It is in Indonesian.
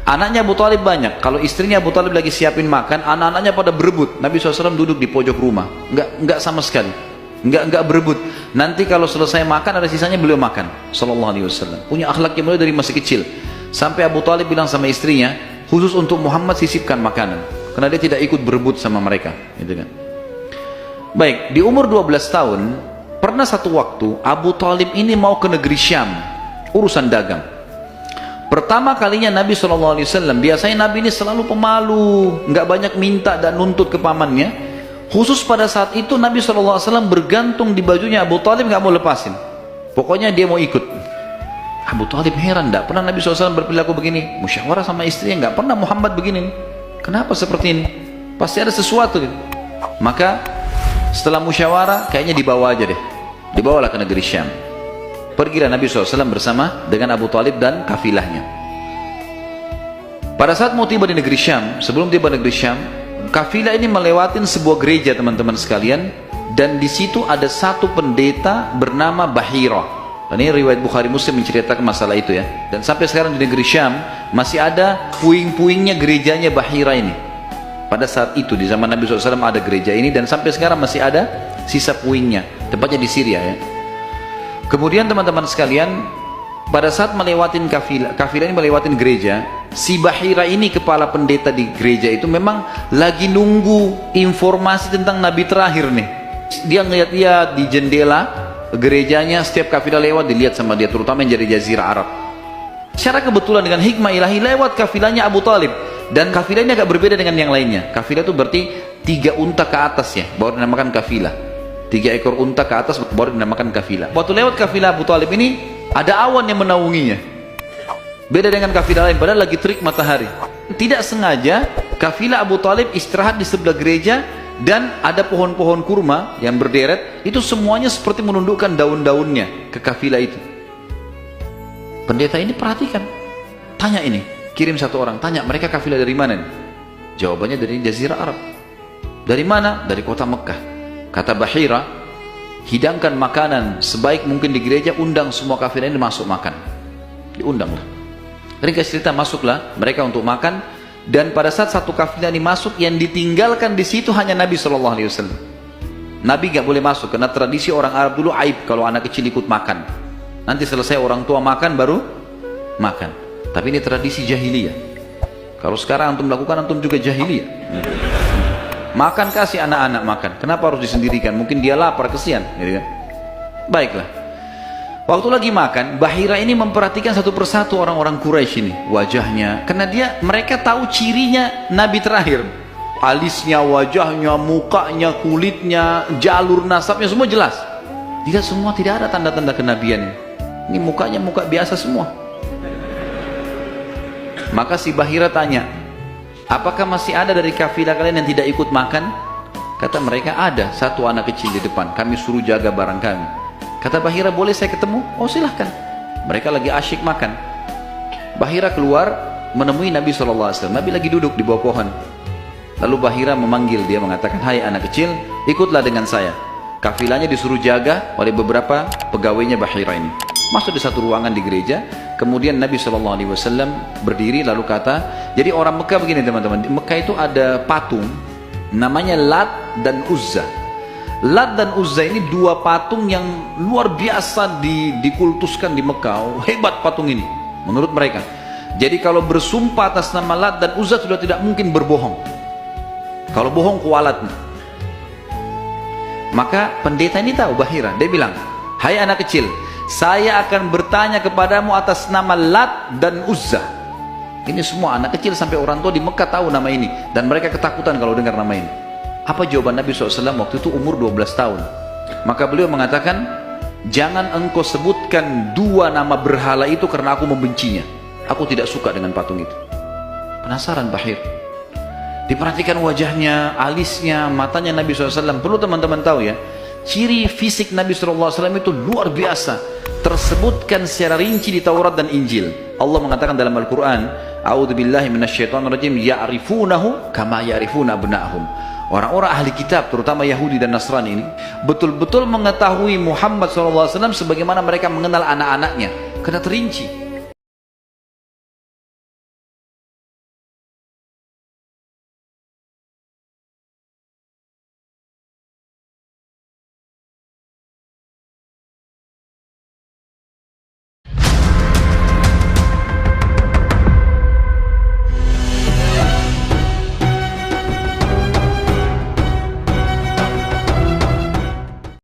Anaknya Abu Talib banyak. Kalau istrinya Abu Talib lagi siapin makan, anak-anaknya pada berebut. Nabi SAW duduk di pojok rumah, enggak sama sekali, enggak berebut. Nanti kalau selesai makan ada sisanya beliau makan. Sallallahu alaihi wasallam. Punya akhlak yang mulia dari masih kecil. Sampai Abu Talib bilang sama istrinya, khusus untuk Muhammad sisipkan makanan, karena dia tidak ikut berebut sama mereka, gitu kan. Baik, di umur 12 tahun, pernah satu waktu Abu Talib ini mau ke negeri Syam, urusan dagang. Pertama kalinya Nabi SAW, biasanya Nabi ini selalu pemalu, nggak banyak minta dan nuntut ke pamannya. Khusus pada saat itu Nabi SAW bergantung di bajunya Abu Talib, nggak mau lepasin. Pokoknya dia mau ikut. Abu Talib heran, nggak pernah Nabi SAW berperilaku begini. Musyawarah sama istrinya, nggak pernah Muhammad begini. Kenapa seperti ini? Pasti ada sesuatu gitu. Maka setelah musyawarah, kayaknya dibawa aja deh. Dibawalah ke negeri Syam. Pergilah Nabi SAW bersama dengan Abu Talib dan kafilahnya. Pada saat mau tiba di negeri Syam, sebelum tiba di negeri Syam, kafilah ini melewatin sebuah gereja, teman-teman sekalian, dan di situ ada satu pendeta bernama Bahira. Dan ini riwayat Bukhari Muslim menceritakan masalah itu ya. Dan sampai sekarang di negeri Syam masih ada puing-puingnya gerejanya Bahira ini. Pada saat itu di zaman Nabi SAW ada gereja ini, dan sampai sekarang masih ada sisa puingnya. Tempatnya di Syria ya. Kemudian teman-teman sekalian, pada saat melewatin kafilah ini melewatin gereja, si Bahira ini kepala pendeta di gereja itu memang lagi nunggu informasi tentang Nabi terakhir nih. Dia ngeliat-liat di jendela gerejanya, setiap kafilah lewat dilihat sama dia, terutama yang dari Jazirah Arab. Secara kebetulan dengan hikmah ilahi lewat kafilahnya Abu Talib, dan kafilah ini agak berbeda dengan yang lainnya. Kafilah itu berarti 3 unta ke atas ya, baru dinamakan kafilah. 3 ekor unta ke atas baru dinamakan kafilah. Waktu lewat kafilah Abu Talib ini ada awan yang menaunginya. Beda dengan kafilah lain, padahal lagi terik matahari. Tidak sengaja kafilah Abu Talib istirahat di sebelah gereja, dan ada pohon-pohon kurma yang berderet, itu semuanya seperti menundukkan daun-daunnya ke kafilah itu. Pendeta ini perhatikan, tanya ini, kirim satu orang, tanya mereka kafilah dari mana nih? Jawabannya dari Jazirah Arab. Dari mana? Dari kota Mekah. Kata Bahira, hidangkan makanan sebaik mungkin di gereja, undang semua kafilah ini masuk makan. Diundanglah. Ringkas cerita, masuklah mereka untuk makan, dan pada saat satu kafilah ini masuk, yang ditinggalkan di situ hanya Nabi SAW. Nabi gak boleh masuk, karena tradisi orang Arab dulu aib kalau anak kecil ikut makan. Nanti selesai orang tua makan baru makan. Tapi ini tradisi jahiliyah. Kalau sekarang antum lakukan, antum juga jahiliyah. Makan, kasih anak-anak makan. Kenapa harus disendirikan? Mungkin dia lapar, kesian, gitu kan? Baiklah. Waktu lagi makan, Bahira ini memperhatikan satu persatu orang-orang Quraisy ini, wajahnya, karena mereka tahu cirinya Nabi terakhir. Alisnya, wajahnya, mukanya, kulitnya, jalur nasabnya, semua jelas. Tidak, semua tidak ada tanda-tanda kenabian. Ini mukanya muka biasa semua. Maka si Bahira tanya, apakah masih ada dari kafilah kalian yang tidak ikut makan? Kata mereka, ada satu anak kecil di depan, kami suruh jaga barang kami. Kata Bahira, boleh saya ketemu? Oh silahkan. Mereka lagi asyik makan. Bahira keluar menemui Nabi SAW. Nabi lagi duduk di bawah pohon. Lalu Bahira memanggil dia, mengatakan, hai anak kecil, ikutlah dengan saya. Kafilahnya disuruh jaga oleh beberapa pegawainya Bahira ini. Masuk di satu ruangan di gereja. Kemudian Nabi SAW berdiri lalu kata, jadi orang Mekah begini teman-teman, di Mekah itu ada patung namanya Lat dan Uzza. Lat dan Uzza ini 2 patung yang luar biasa dikultuskan di Mekah. Hebat patung ini menurut mereka. Jadi kalau bersumpah atas nama Lat dan Uzza sudah tidak mungkin berbohong. Kalau bohong kualat. Maka pendeta ini tahu Bahira, dia bilang, hai anak kecil, saya akan bertanya kepadamu atas nama Lat dan Uzza. Ini semua anak kecil sampai orang tua di Mekah tahu nama ini, dan mereka ketakutan kalau dengar nama ini. Apa jawaban Nabi SAW waktu itu? Umur 12 tahun. Maka beliau mengatakan, jangan engkau sebutkan 2 nama berhala itu karena aku membencinya. Aku tidak suka dengan patung itu. Penasaran Bahir. Diperhatikan wajahnya, alisnya, matanya Nabi SAW. Perlu teman-teman tahu ya, ciri fisik Nabi SAW itu luar biasa, tersebutkan secara rinci di Taurat dan Injil. Allah mengatakan dalam Al-Quran, a'udzubillahi minasyaitonirrajim, ya'rifunahu kama ya'rifuna abna'ahum. Orang-orang ahli kitab, terutama Yahudi dan Nasrani ini, betul-betul mengetahui Muhammad SAW sebagaimana mereka mengenal anak-anaknya, karena terinci.